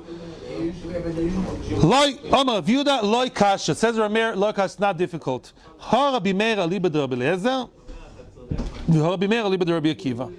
Loi Omar Viuda Loi Kasha. Says Rabbi Meir, Loi Kasha, not difficult. Ha Rabbi Meir aliba de Rabbi Eliezer, Rabbi Meir aliba de Rabbi Akiva.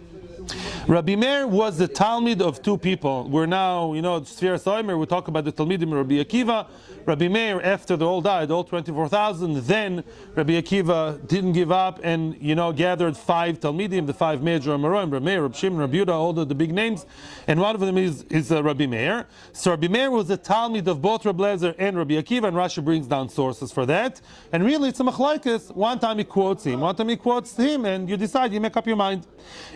Rabbi Meir was the Talmud of two people. We're now, Sfira Soimer, we talk about the Talmidim of Rabbi Akiva. Rabbi Meir, after they all died, all 24,000, then Rabbi Akiva didn't give up and, gathered 5 Talmidim, the 5 major Amoraim, Rabbi Meir, Rabbi Shimon, Rabbi Yehuda, all the big names, and one of them is Rabbi Meir. So Rabbi Meir was the Talmud of both Rabbi Eliezer and Rabbi Akiva, and Rashi brings down sources for that. And really, it's a machlokes. One time he quotes him, one time he quotes him, and you decide, you make up your mind.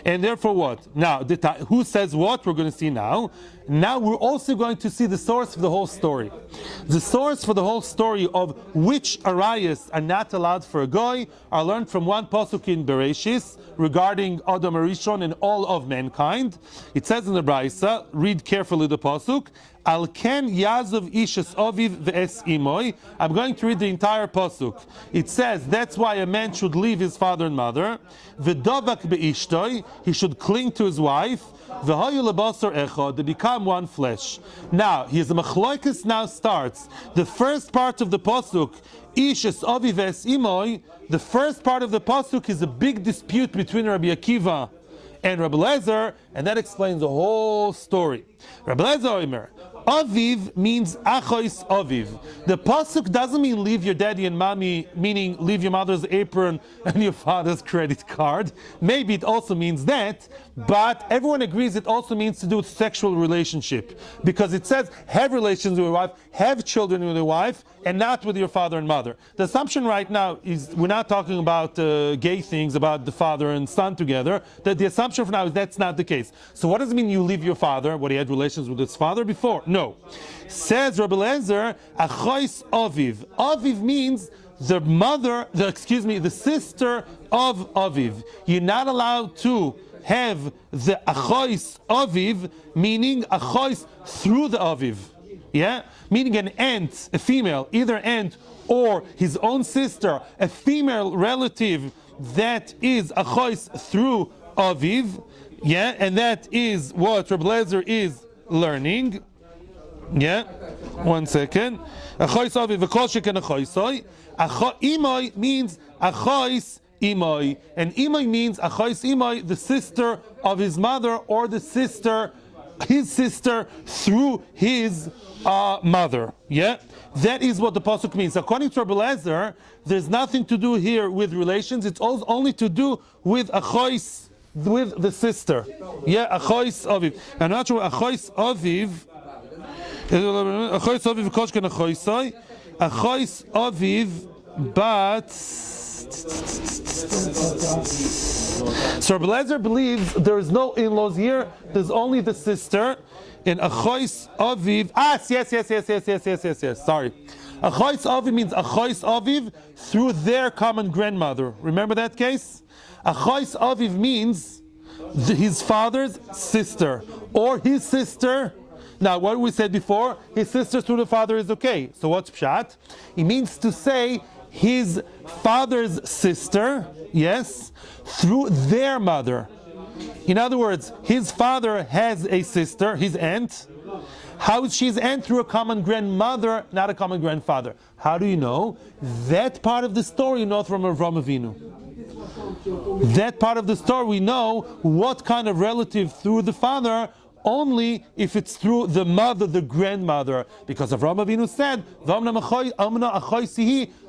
And therefore what? Now, who says what? We're going to see now. Now we're also going to see the source for the whole story. The source for the whole story of which arayas are not allowed for a goy are learned from one pasuk in Bereshis regarding Adam Arishon and all of mankind. It says in the Braisa, read carefully the pasuk, Al ken Yazov ishes aviv ve'es imoy. I'm going to read the entire pasuk. It says that's why a man should leave his father and mother. V'davak be'ishtoi, he should cling to his wife. V'hayu lebasar echad, they become one flesh. Now, here's the machlokes now starts. The first part of the pasuk, ishes aviv ve'es imoy. The first part of the pasuk is a big dispute between Rabbi Akiva and Rabbi Eliezer, and that explains the whole story. Rabbi Eliezer Omer, Aviv means Achois Aviv. The pasuk doesn't mean leave your daddy and mommy, meaning leave your mother's apron and your father's credit card. Maybe it also means that, but everyone agrees it also means to do with sexual relationship, because it says have relations with your wife, have children with your wife, and not with your father and mother. The assumption right now is we're not talking about gay things, about the father and son together. The assumption for now is that's not the case. So what does it mean you leave your father? What, he had relations with his father before? No. Says Rabbi Eliezer, Achois Aviv. Aviv means the sister of Aviv. You're not allowed to have the Achois Aviv, meaning Achois through the Aviv. Yeah? Meaning an aunt, a female, either aunt or his own sister, a female relative that is Achois through Aviv. Yeah? And that is what Rabbi Eliezer is learning. Yeah? 1 second. Achois Aviv v'kol sheken achoisoi. Imoy means Achois Imoy. And Imoy means Achois Imoy, the sister of his mother, or his sister through his mother. Yeah? That is what the pasuk means. According to Rabbi Eliezer, there's nothing to do here with relations. It's only to do with Achois, with the sister. Yeah, Achois Aviv. I'm not sure Achois Aviv. Achois Aviv koshken Achoisai. Achois Aviv, but so Rabbi Eliezer believes there is no in-laws here. There's only the sister. In Achois Aviv. Yes. Sorry. Achois Aviv means Achois Aviv through their common grandmother. Remember that case? Achois Aviv means his father's sister or his sister. Now, what we said before, his sister through the father is okay. So what's pshat? It means to say his father's sister, yes, through their mother. In other words, his father has a sister, his aunt. How is she his aunt? Through a common grandmother, not a common grandfather. How do you know? That part of the story you know from Avraham Avinu. That part of the story we know what kind of relative through the father only if it's through the mother, the grandmother, because Avraham Avinu said,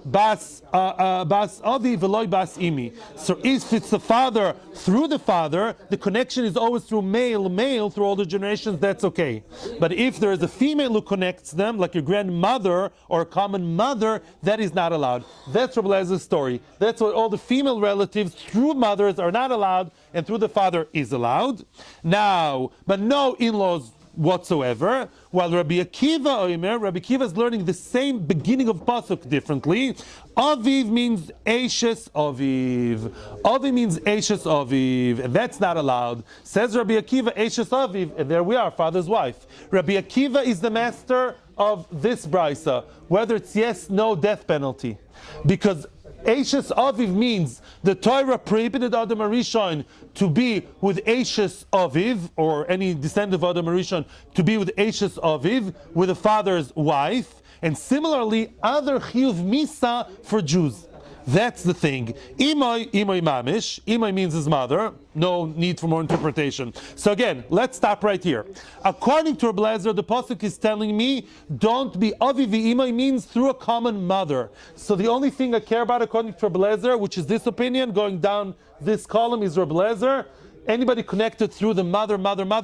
bas avi v'loy bas imi. So if it's the father through the father, the connection is always through male through all the generations, that's okay. But if there is a female who connects them, like your grandmother or a common mother, that is not allowed. That's Rabbi Eliezer story. That's why all the female relatives through mothers are not allowed, and through the father is allowed. Now, but no in-laws whatsoever. While Rabbi Akiva is learning the same beginning of pasuk differently. Aviv means Eishes Aviv. Aviv means Eishes Aviv, and that's not allowed. Says Rabbi Akiva, Eishes Aviv, and there we are, father's wife. Rabbi Akiva is the master of this brisa, whether it's yes, no death penalty. Because Eishes Aviv means the Torah prohibited Adam Arishon to be with Eishes Aviv, or any descendant of Adam Arishon to be with Eishes Aviv, with the father's wife, and similarly other Chiyuv Misa for Jews. That's the thing. Imay mamish. Imay means his mother. No need for more interpretation. So again, let's stop right here. According to Rabbi Lezer, the pasuk is telling me, don't be avi v'imay means through a common mother. So the only thing I care about, according to Rabbi Lezer, which is this opinion, going down this column, is Rabbi Lezer. Anybody connected through the mother,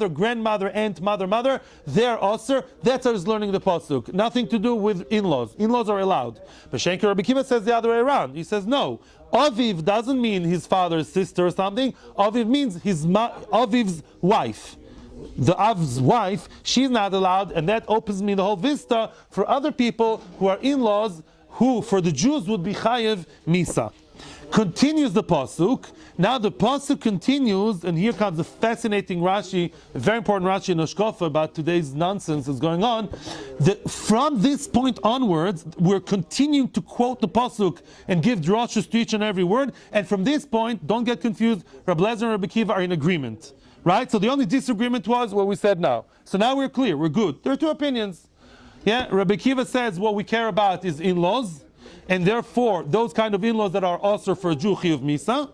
grandmother, aunt, mother, they're osir. That's how he's learning the pasuk. Nothing to do with in-laws. In-laws are allowed. But Shenker Rabbi Kiva says the other way around. He says no. Aviv doesn't mean his father's sister or something. Aviv means his Aviv's wife. The Av's wife, she's not allowed, and that opens me the whole vista for other people who are in-laws, who for the Jews would be chayev misa. Continues the pasuk. Now the pasuk continues, and here comes a fascinating Rashi, a very important Rashi in Oshkofa about today's nonsense that's going on. From this point onwards, we're continuing to quote the pasuk and give drashos to each and every word. And from this point, don't get confused, Rabbi Lezer and Rabbi Kiva are in agreement, right? So the only disagreement was what we said now. So now we're clear, we're good. There are two opinions. Yeah, Rabbi Kiva says what we care about is in-laws, and therefore those kind of in-laws that are also for a Jew chiyuv misa.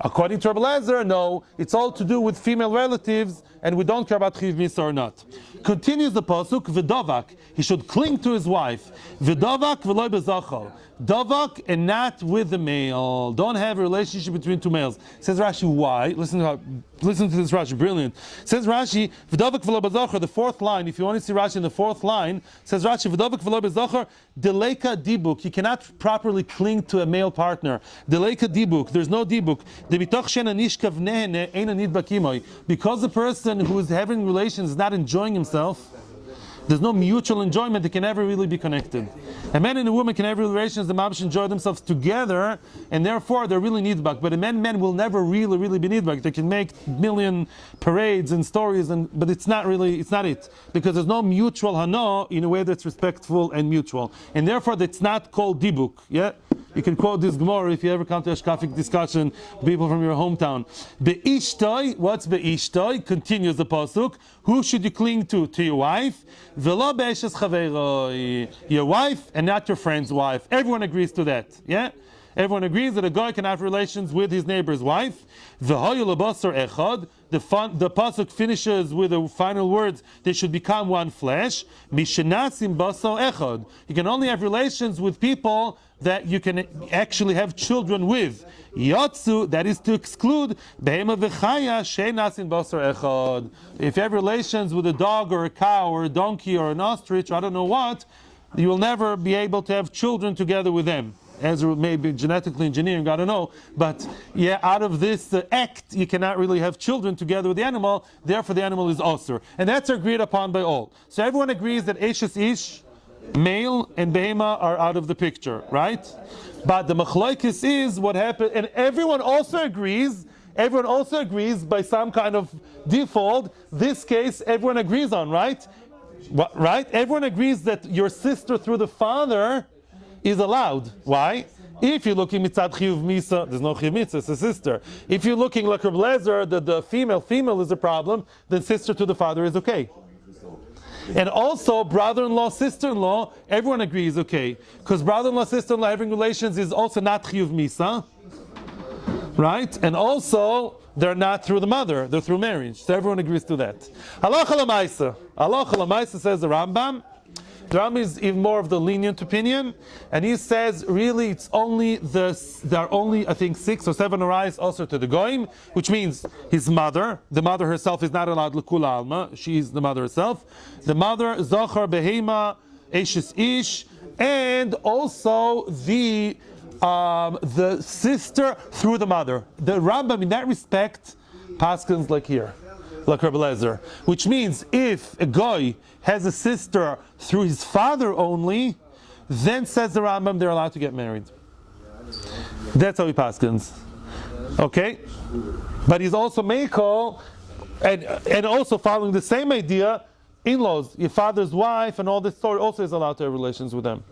According to Rabbi Lezer, no, it's all to do with female relatives, and we don't care about chiyuv misa or not. Continues the pasuk, v'davak, he should cling to his wife. V'davak v'loy bezachal. Davak and not with the male. Don't have a relationship between two males. Says Rashi, why? Listen to this Rashi, brilliant. Says Rashi, v'davak v'lo bezachar, the fourth line, if you want to see Rashi in the fourth line, says Rashi, v'davak v'lo bezachar, deleka dibuk, you cannot properly cling to a male partner. Deleka dibuk, there's no dibuk. Because the person who is having relations is not enjoying himself, there's no mutual enjoyment, they can never really be connected. A man and a woman can have relations, the mabish enjoy themselves together, and therefore they're really nidbak. But a man will never really be nidbak. They can make million parades and stories, but it's not it. Because there's no mutual hana in a way that's respectful and mutual. And therefore it's not called dibuk. Yeah? You can quote this Gemara if you ever come to a shkafic discussion, people from your hometown. Be'ishtoi, what's be'ishtoi? Continues the pasuk. Who should you cling to? To your wife. V'lo be'eshes chaveroi. Your wife and not your friend's wife. Everyone agrees to that. Yeah? Everyone agrees that a guy can have relations with his neighbor's wife. V'hoyu lebasar echad. The pasuk finishes with the final words, they should become one flesh. Mishenasim basar echad. You can only have relations with people that you can actually have children with. Yotzu, that is to exclude behema v'chaya shenasim basar echad. If you have relations with a dog or a cow or a donkey or an ostrich, or I don't know what, you will never be able to have children together with them. As maybe genetically engineering, I don't know, but yeah, out of this act, you cannot really have children together with the animal. Therefore, the animal is osur, and that's agreed upon by all. So everyone agrees that eshes ish, male and behema are out of the picture, right? But the machlokes is what happened, and everyone also agrees by some kind of default. This case, everyone agrees on, right? Right? Everyone agrees that your sister through the father is allowed. Why? If you're looking mitzad chiyuv misa, there's no chiyuv misa, it's a sister. If you're looking like Rabbi Lezer, that the female is a problem, then sister to the father is okay. And also, brother-in-law, sister-in-law, everyone agrees okay. Because brother-in-law, sister-in-law having relations is also not chiyuv misa. Right? And also, they're not through the mother, they're through marriage. So everyone agrees to that. Halacha l'maisa. Halacha l'maisa says the Rambam. The Rambam is even more of the lenient opinion, and he says really it's only there are only I think 6 or 7 arise also to the goyim, which means his mother. The mother herself is not allowed l'kula alma. She is the mother herself. The mother zachar behema eshes ish, and also the sister through the mother. The Rambam in that respect paskins like here, like Rabbi Lezer, which means if a guy has a sister through his father only, then says the Rambam they're allowed to get married. That's how he paskins. Okay? But he's also meikol, and also following the same idea, in-laws, your father's wife, and all this story also is allowed to have relations with them,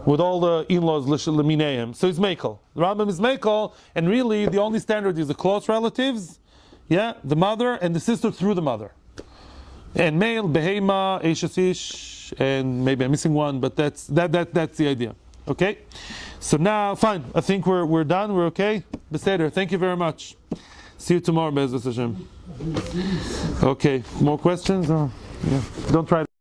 with all the in-laws l'mineim. So it's mekel. The Rambam is mekel, and really the only standard is the close relatives, the mother and the sister through the mother, and male behema, eshes ish, and maybe I'm missing one, but that's the idea. Okay. So now, fine. I think we're done. We're okay. Beseder. Thank you very much. See you tomorrow, Be'ezus Hashem. Okay. More questions? Yeah. Don't try.